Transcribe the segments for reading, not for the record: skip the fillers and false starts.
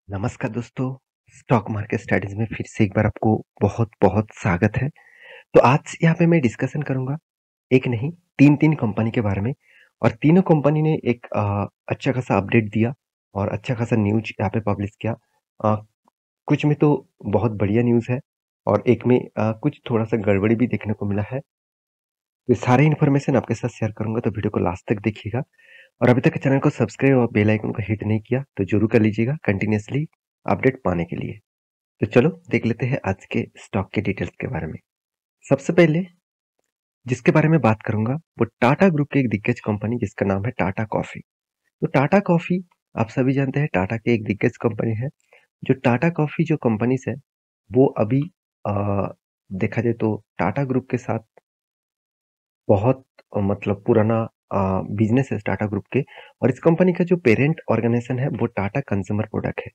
नमस्कार दोस्तों, stock market studies में फिर से एक बार आपको बहुत-बहुत स्वागत है। तो आज यहाँ पे मैं डिस्कशन करूँगा, एक नहीं 3-3 कंपनी के बारे में और तीनों कंपनी ने एक अच्छा खासा अपडेट दिया और अच्छा खासा न्यूज़ यहाँ पे पब्लिश किया। अ, कुछ में तो बहुत बढ़िया न्यूज़ है और एक में कुछ थोड़ा-सा गड़बड़ी भी देखने को मिला है। तो ये सारे इन्फॉर्मेशन आपके साथ शेयर करूँगा, तो वीडियो को लास्ट तक देखिएगा और अभी तक चैनल को सब्सक्राइब और बेल आइकन को हिट नहीं किया, तो ज़रूर कर लीजिएगा कंटिन्यूअसली अपडेट पाने के लिए। तो चलो देख लेते हैं आज के स्टॉक के डिटेल्स के बारे में। सबसे पहले जिसके बारे में बात करूंगा वो टाटा ग्रुप की एक दिग्गज कंपनी जिसका नाम है टाटा कॉफी। तो टाटा कॉफी आप सभी जानते हैं टाटा की एक दिग्गज कंपनी है। जो टाटा कॉफी जो कंपनीज है वो अभी देखा जाए तो टाटा ग्रुप के साथ बहुत मतलब पुराना बिजनेस है टाटा ग्रुप के। और इस कंपनी का जो पेरेंट ऑर्गेनाइजेशन है वो टाटा कंज्यूमर प्रोडक्ट है।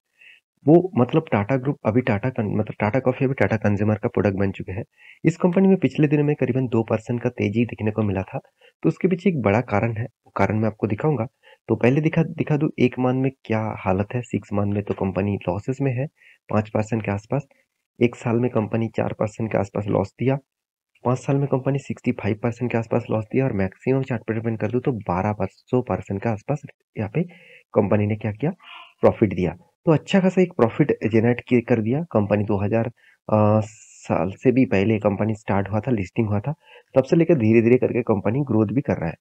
वो मतलब टाटा ग्रुप अभी मतलब टाटा कॉफी अभी टाटा कंज्यूमर का प्रोडक्ट बन चुके हैं। इस कंपनी में पिछले दिनों में करीबन 2% का तेजी देखने को मिला था। तो उसके पीछे एक बड़ा कारण है, वो कारण मैं आपको दिखाऊंगा। तो पहले दिखा दिखा दूं एक मंथ में क्या हालत है। 6 मंथ में तो कंपनी लॉसेस में है, 5% के आसपास। एक साल में कंपनी 4% के आसपास लॉस दिया। 5 साल में कंपनी 65% के आसपास लॉस दिया और मैक्सिमम चार्ट पर डिपेंड कर दूं तो 1200% के आसपास यहाँ पे कंपनी ने क्या किया, प्रॉफिट दिया। तो अच्छा खासा एक प्रॉफिट जनरेट कर दिया कंपनी। 2000 साल से भी पहले कंपनी स्टार्ट हुआ था, लिस्टिंग हुआ था, तब से लेकर धीरे धीरे करके कंपनी ग्रोथ भी कर रहा है।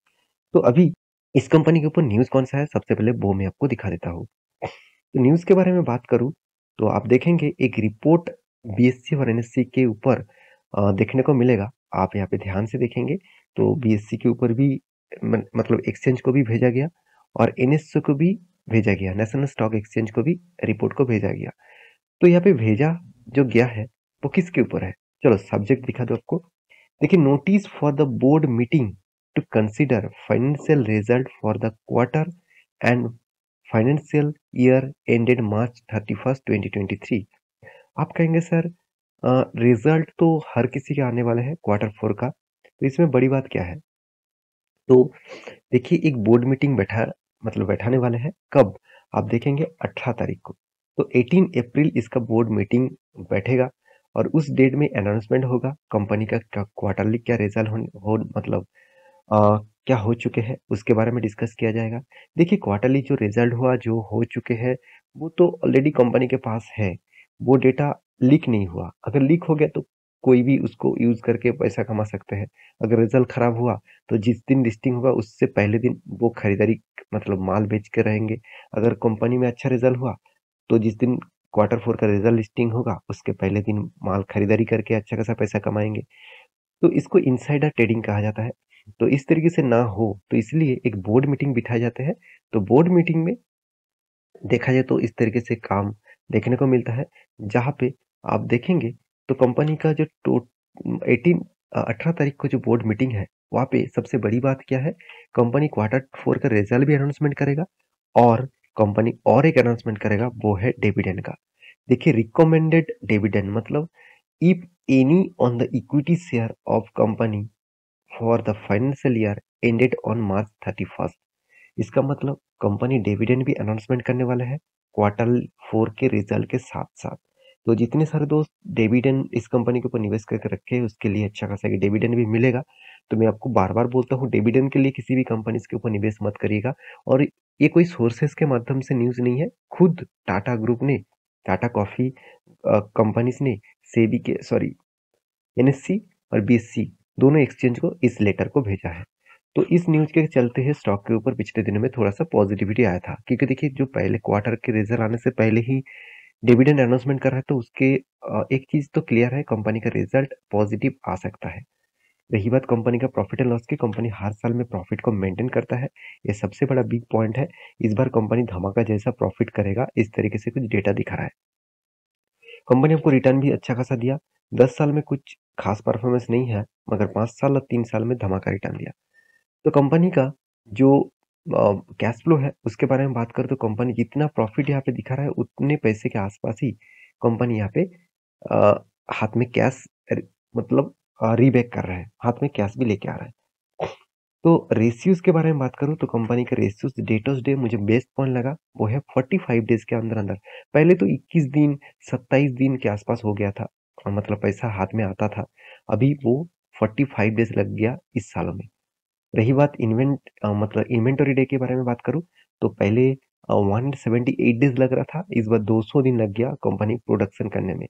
तो अभी इस कंपनी के ऊपर न्यूज कौन सा है, सबसे पहले वो मैं आपको दिखा देता हूँ। तो न्यूज के बारे में बात करूं तो आप देखेंगे एक रिपोर्ट बीएससी और एनएससी के ऊपर देखने को मिलेगा। आप यहाँ पे ध्यान से देखेंगे तो बीएससी के ऊपर भी मतलब एक्सचेंज को भी भेजा गया और एनएससी को भी भेजा गया, नेशनल स्टॉक एक्सचेंज को भी रिपोर्ट को भेजा गया। तो यहाँ पे भेजा जो गया है वो किसके ऊपर है, चलो सब्जेक्ट दिखा दो आपको। देखिए, notice for the board meeting to consider financial result for the quarter and financial year ended March 31, 2023। आप कहेंगे सर रिजल्ट तो हर किसी के आने वाले हैं क्वार्टर 4 का, तो इसमें बड़ी बात क्या है। तो देखिए एक बोर्ड मीटिंग बैठाने वाले हैं कब, आप देखेंगे 18 तारीख को। तो 18 अप्रैल इसका बोर्ड मीटिंग बैठेगा और उस डेट में अनाउंसमेंट होगा कंपनी का क्वार्टरली क्या रिजल्ट मतलब क्या हो चुके हैं उसके बारे में डिस्कस किया जाएगा। देखिए क्वार्टरली जो रिजल्ट हुआ जो हो चुके हैं वो तो ऑलरेडी कंपनी के पास है। वो डेटा लीक नहीं हुआ, अगर लीक हो गया तो कोई भी उसको यूज करके पैसा कमा सकते हैं। अगर रिजल्ट खराब हुआ तो जिस दिन लिस्टिंग होगा उससे पहले दिन वो खरीदारी मतलब माल बेच के रहेंगे। अगर कंपनी में अच्छा रिजल्ट हुआ तो जिस दिन क्वार्टर 4 का रिजल्ट लिस्टिंग होगा उसके पहले दिन माल खरीदारी करके अच्छा खासा पैसा कमाएंगे। तो इसको इनसाइडर ट्रेडिंग कहा जाता है। तो इस तरीके से ना हो तो इसलिए एक बोर्ड मीटिंग बिठाए जाते हैं। तो बोर्ड मीटिंग में देखा जाए तो इस तरीके से काम देखने को मिलता है, जहाँ पे आप देखेंगे तो कंपनी का जो टो 18 तारीख को जो बोर्ड मीटिंग है वहाँ पे सबसे बड़ी बात क्या है, कंपनी क्वार्टर 4 का रिजल्ट भी अनाउंसमेंट करेगा और कंपनी और एक अनाउंसमेंट करेगा वो है डिविडेंड का। देखिए रिकमेंडेड डिविडेंड मतलब if any on the equity share of company for the financial year ended on March 31। इसका मतलब कंपनी डिविडेंड भी अनाउंसमेंट करने वाला है क्वार्टर 4 के रिजल्ट के साथ साथ। तो जितने सारे दोस्त डिविडेंड इस कंपनी के ऊपर निवेश करके रखे हैं उसके लिए अच्छा खासा डिविडेंड भी मिलेगा। तो मैं आपको बार बार बोलता हूँ डिविडेंड के लिए किसी भी कंपनी के ऊपर निवेश मत करिएगा। और ये कोई सोर्सेस के माध्यम से न्यूज नहीं है, खुद टाटा ग्रुप ने, टाटा कॉफी कंपनीज ने सेबी के सॉरी एनएससी और बीएससी दोनों एक्सचेंज को इस लेटर को भेजा है। तो इस न्यूज के चलते ही स्टॉक के ऊपर पिछले दिनों में थोड़ा सा पॉजिटिविटी आया था, क्योंकि देखिए जो पहले क्वार्टर के रिजल्ट आने से पहले ही डिविडेंड अनाउंसमेंट कर रहा है तो उसके एक चीज तो क्लियर है, कंपनी का रिजल्ट पॉजिटिव आ सकता है। रही बात कंपनी का प्रॉफिट एंड लॉस की, कंपनी हर साल में प्रॉफिट को मेंटेन करता है, ये सबसे बड़ा बिग पॉइंट है। इस बार कंपनी धमाका जैसा प्रॉफिट करेगा इस तरीके से कुछ डेटा दिखा रहा है। कंपनी आपको रिटर्न भी अच्छा खासा दिया। 10 साल में कुछ खास परफॉर्मेंस नहीं है, मगर 5 साल और 3 साल में धमाका रिटर्न दिया। तो कंपनी का जो कैश फ्लो है उसके बारे में बात करें तो कंपनी जितना प्रॉफिट यहाँ पे दिखा रहा है उतने पैसे के आसपास ही कंपनी यहाँ पे अ, हाथ में कैश मतलब रीबैक कर रहा है, हाथ में कैश भी लेके आ रहा है। तो रेशियोज़ के बारे में बात करूँ तो कंपनी का रेशियोज़ डेटोज़ डे मुझे बेस्ट पॉइंट लगा, वो है 45 डेज़ के अंदर-अंदर। पहले तो 21 दिन, 27 दिन के आसपास हो गया था मतलब पैसा हाथ में आता था। अभी वो 45 डेज़ लग गया इस साल में। रही बात मतलब इन्वेंटरी डे के बारे में बात करूँ, तो पहले 178 डेज़ लग रहा था, इस बार 200 दिन लग गया कंपनी प्रोडक्शन करने में।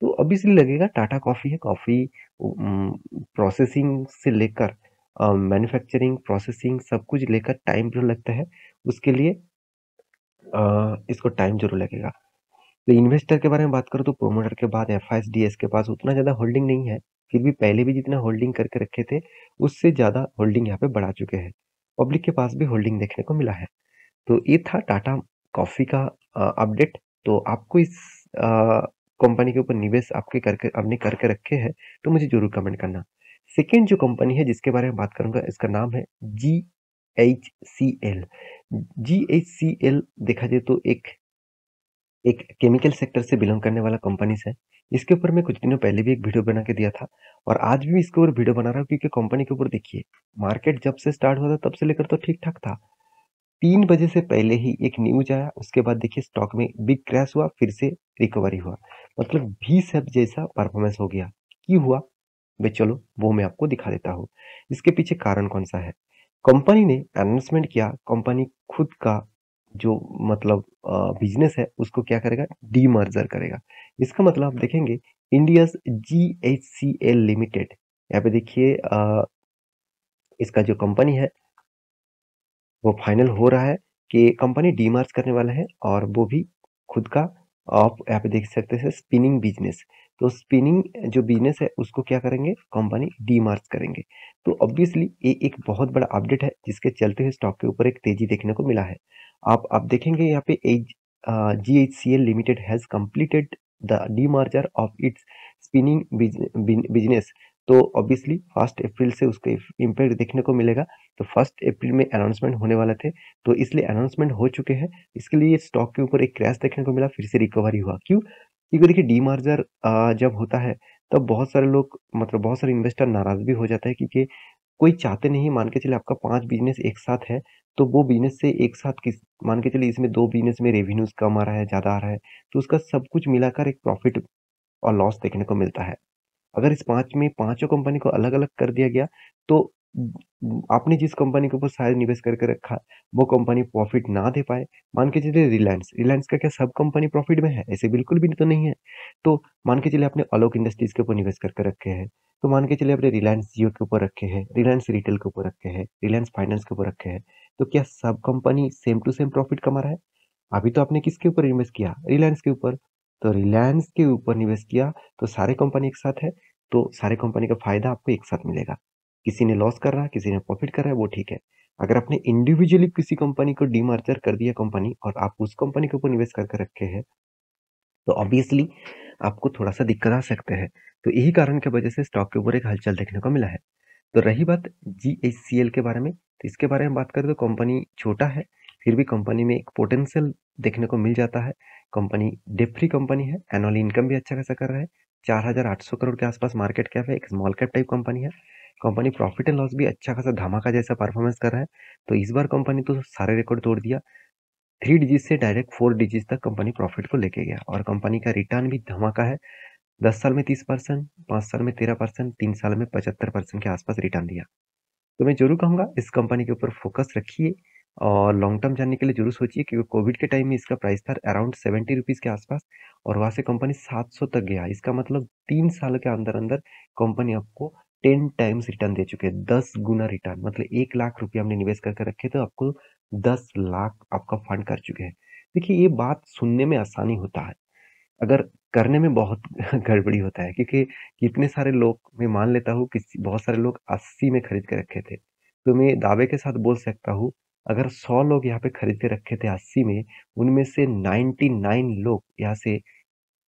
तो ऑब्वियसली लगेगा टाटा कॉफ़ी है, कॉफ़ी प्रोसेसिंग से लेकर मैन्युफैक्चरिंग, प्रोसेसिंग सब कुछ लेकर टाइम जो लगता है, उसके लिए इसको टाइम ज़रूर लगेगा। तो इन्वेस्टर के बारे में बात करूँ तो प्रोमोटर के बाद एफआईएस के पास उतना ज़्यादा होल्डिंग नहीं है, फिर भी पहले भी जितना होल्डिंग करके रखे थे, उससे ज़्यादा होल्डिंग यहाँ पे बढ़ा चुके हैं। पब्लिक के पास भी होल्डिंग देखने को मिला है। तो ये था टाटा कॉफ़ी का अपडेट। तो आपको इस कंपनी के ऊपर निवेश आपने करके रखे हैं, तो मुझे ज़रूर कमेंट करना। सेकंड जो कंपनी है जिसके बारे में बात करूँगा, इसका नाम है जीएचसीएल। जीएचसीएल देखा जाए तो एक एक केमिकल सेक्टर से बिलोंग करने वाला कंपनीज़ है। इसके ऊपर मैं कुछ दिनों पहले भी एक वीडियो बना के दिया था और आज भी इसके ऊपर वीडियो बना रहा हूँ क्योंकि कंपनी के ऊपर देखिए, मार्केट जब से स्टार्ट हुआ था तब से लेकर तो ठीक-ठाक था। 3 बजे से पहले ही एक न्यूज़ आया, उसके बाद देखिए स्टॉक में बिग क्रैश हुआ, फिर से रिकवरी हुआ। मतलब वी शेप जैसा परफॉर्मेंस हो गया। क्यों हुआ? बे चलो वो मैं आपको दिखा देता हूँ। इसके पीछे कारण कौन-सा है? कंपनी ने अनाउंसमेंट किया, कंपनी खुद का जो मतलब बिज़नेस है उसको क्या करेगा? डीमर्जर करेगा। इसका मतलब आप देखेंगे इंडियाज़ जीएचसीएल लिमिटेड, यहाँ पे देखिए इसका जो कंपनी है वो फाइनल हो रहा है कि कंपनी डीमर्ज करने वाला है और वो भी खुद का। आप यहाँ पे देख सकते हैं स्पिनिंग बिजनेस। तो स्पिनिंग जो बिजनेस है उसको क्या करेंगे, कंपनी डीमर्ज करेंगे। तो ऑब्वियसली ये एक बहुत बड़ा अपडेट है जिसके चलते हुए स्टॉक के ऊपर एक तेजी देखने को मिला है। आप देखेंगे यहाँ पे as GHCL limited has completed the demerger of its spinning business. तो ऑब्वियसली 1 अप्रैल से उसका इम्पैक्ट देखने को मिलेगा। तो 1 अप्रैल में अनाउंसमेंट होने वाले थे, तो इसलिए अनाउंसमेंट हो चुके हैं। इसके लिए स्टॉक के ऊपर एक क्रैश देखने को मिला, फिर से रिकवरी हुआ। क्यों? क्योंकि देखिए डीमर्जर जब होता है तब बहुत सारे लोग मतलब बहुत सारे इन्वेस्टर नाराज़ भी हो जाते हैं क्योंकि कोई चाहते नहीं, मान के चलिए आपका 5 बिज़नेस एक साथ है, तो वो बिज़नेस से एक साथ किस मान के चलिए इसमें 2 बिज़नेस में रेवेन्यूज़ कम आ रहा है, ज़्यादा आ रहा है, तो उसका सब कुछ मिलाकर एक प्रॉफ़िट और लॉस देखने को मिलता है। अगर इस 5 में पाँचों कंपनी को अलग-अलग कर दिया गया, तो आपने जिस कंपनी के ऊपर शायद निवेश करके रखा, वो कंपनी प्रॉफ़िट ना दे पाए। मान के चलिए रिलायंस, रिलायंस का क्या सब कंपनी प्रॉफ़िट में है? ऐसे बिल्कुल भी तो नहीं है। तो मान के चलिए आपने आलोक इंडस्ट्रीज़ के ऊपर निवेश करके रखे हैं, तो मान के चलिए आपने रिलायंस जियो के ऊपर रखे हैं, रिलायंस रिटेल के ऊपर रखे हैं, रिलायंस फाइनेंस के ऊपर रखे हैं, तो क्या सब company same to same profit कमा रहा है? अभी तो आपने किसके ऊपर इन्वेस्ट किया? रिलायंस के ऊपर। तो रिलायंस के ऊपर निवेश किया, तो सारे कंपनी एक साथ है, तो सारे कंपनी का फ़ायदा आपको एक साथ मिलेगा। किसी ने लॉस कर रहा है, किसी ने प्रॉफ़िट कर रहा है, वो ठीक है। अगर आपने इंडिविजुअली किसी कंपनी को डीमर्जर कर दिया कंपनी और आप उस कंपनी के ऊपर निवेश करके रखे हैं, तो ऑब्वियसली आपको थोड़ा-सा दिक्कत आ सकते हैं। तो यही कारण की वजह से स्टॉक के ऊपर एक हलचल देखने को मिला है। तो रही बात जीएचसीएल के बारे में, तो इसके बारे में बात करें तो कंपनी छोटा है, फिर भी कंपनी में एक पोटेंशियल देखने को मिल जाता है। कंपनी डेब्ट फ्री कंपनी है, एनुअल इनकम भी अच्छा खासा कर रहा है। 4,800 करोड़ के आसपास मार्केट कैप है, एक स्मॉल कैप टाइप कंपनी है। कंपनी प्रॉफिट एंड लॉस भी अच्छा खासा धमाका जैसा परफॉर्मेंस कर रहा है। तो इस बार कंपनी तो सारे रिकॉर्ड तोड़ दिया। 3 डिजिट से डायरेक्ट 4 डिजिट तक कंपनी प्रॉफिट को लेके गया और कंपनी का रिटर्न भी धमाका है। 10 साल में 30%, 5 साल में 13%, 3 साल में 75% के आसपास रिटर्न दिया। तो मैं ज़रूर कहूँगा इस कंपनी के ऊपर फ़ोकस रखिए और लॉन्ग टर्म जानने के लिए ज़रूर सोचिए क्योंकि कोविड के टाइम में इसका प्राइस था अराउंड ₹70 के आसपास और वहाँ से कंपनी 700 तक गया। इसका मतलब 3 साल के अंदर-अंदर कंपनी आपको 10 टाइम्स रिटर्न दे चुकी है, 10 गुना रिटर्न। मतलब 1 लाख रुपए हमने निवेश करके रखे तो आपको 10 लाख आपका फंड कर चुके हैं। देखिए ये बात सुनने में आसानी होता है, अगर करने में बहुत गड़बड़ी होता है क्योंकि कितने सारे लोग मैं मान लेता हूँ किसी बहुत सारे लोग 80 में खरीद के रखे थे। तो मैं दावे के साथ बोल सकता हूँ अगर 100 लोग यहाँ पे खरीद के रखे थे 80 में, उनमें से 99 लोग यहाँ से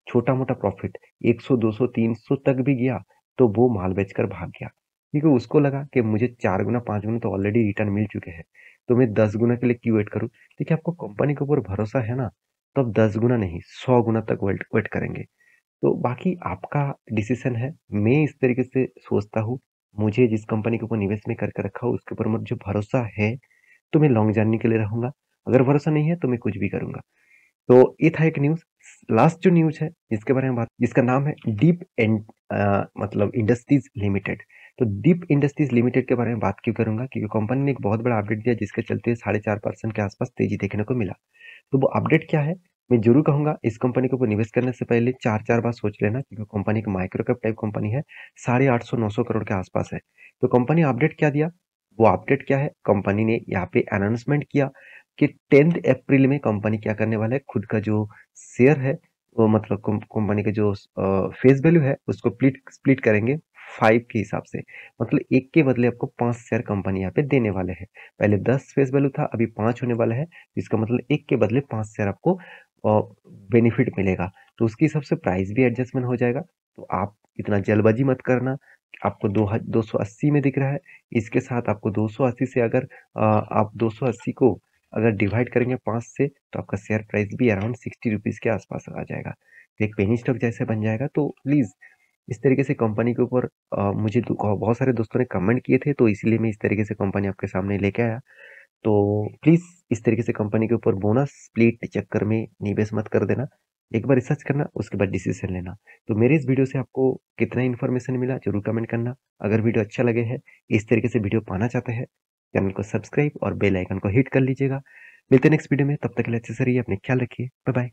छोटा-मोटा प्रॉफ़िट 100, 200, 300 तक भी गया, तो वो माल बेचकर भाग गया। क्योंकि उसको लगा कि मुझे 4 गुना, 5 गुना तो ऑलरेडी रिटर्न मिल चुके हैं, तो मैं 10 गुना के लिए क्यों वेट करूँ? देखिए आपको कंपनी के ऊपर भरोसा है ना, तो आप 10 गुना नहीं 100 गुना तक वेट वेट करेंगे। तो बाकी आपका डिसीज़न है। मैं इस तरीके से सोचता हूँ, मुझे जिस कंपनी के ऊपर निवेश में करके रखा हो उसके ऊपर मुझे भरोसा है, तो मैं लॉन्ग जर्नी के लिए रहूँगा। अगर भरोसा नहीं है तो मैं कुछ भी करूँगा। तो ये था एक न्यूज़। लास्ट जो न्यूज़ है जिसके बारे में बात, जिसका नाम है डीप मतलब इंडस्ट्रीज लिमिटेड। तो डीप इंडस्ट्रीज लिमिटेड के बारे में बात क्यों करूंगा, क्योंकि कंपनी ने एक बहुत बड़ा अपडेट दिया जिसके चलते 4.5% के आसपास तेजी देखने को मिला। तो वो अपडेट क्या है, मैं जरूर कहूंगा इस कंपनी के ऊपर निवेश करने से पहले चार चार बार सोच लेना, क्योंकि कंपनी एक माइक्रो कैप टाइप कंपनी है, 850-900 करोड़ के आसपास है। तो कंपनी अपडेट क्या दिया, वो अपडेट क्या है, कंपनी ने यहाँ पे अनाउंसमेंट किया कि 10 अप्रैल में कंपनी क्या करने वाला है, खुद का जो शेयर है वो मतलब कंपनी का जो फेस वैल्यू है उसको स्प्लिट करेंगे 5 के हिसाब से। मतलब एक के बदले आपको 5 शेयर कंपनी यहाँ पे देने वाले हैं। पहले 10 फेस वैल्यू था, अभी 5 होने वाला है, इसका मतलब एक के बदले 5 शेयर आपको बेनिफिट मिलेगा। तो उसके हिसाब से प्राइस भी एडजस्टमेंट हो जाएगा। तो आप इतना जल्दबाजी मत करना। आपको 280 में दिख रहा है, इसके साथ आपको 280 से अगर आप 280 को अगर डिवाइड करेंगे 5 से, तो आपका शेयर प्राइस भी अराउंड 60 रुपीज़ के आसपास आ जाएगा। तो एक पेनी स्टॉक जैसे बन जाएगा। तो प्लीज़ इस तरीके से कंपनी के ऊपर मुझे बहुत सारे दोस्तों ने कमेंट किए थे, तो इसलिए मैं इस तरीके से कंपनी आपके सामने लेके आया। तो प्लीज़ इस तरीके से कंपनी के ऊपर बोनस स्प्लिट चक्कर में निवेश मत कर देना। एक बार रिसर्च करना, उसके बाद डिसीजन लेना। तो मेरे इस वीडियो से आपको कितना इन्फॉर्मेशन मिला जरूर कमेंट करना। अगर वीडियो अच्छा लगे है, इस तरीके से वीडियो पाना चाहते हैं, चैनल को सब्सक्राइब और बेल आइकन को हिट कर लीजिएगा। मिलते हैं नेक्स्ट वीडियो में, तब तक के लिए अच्छे से रहिए, अपने ख्याल रखिए। Bye bye.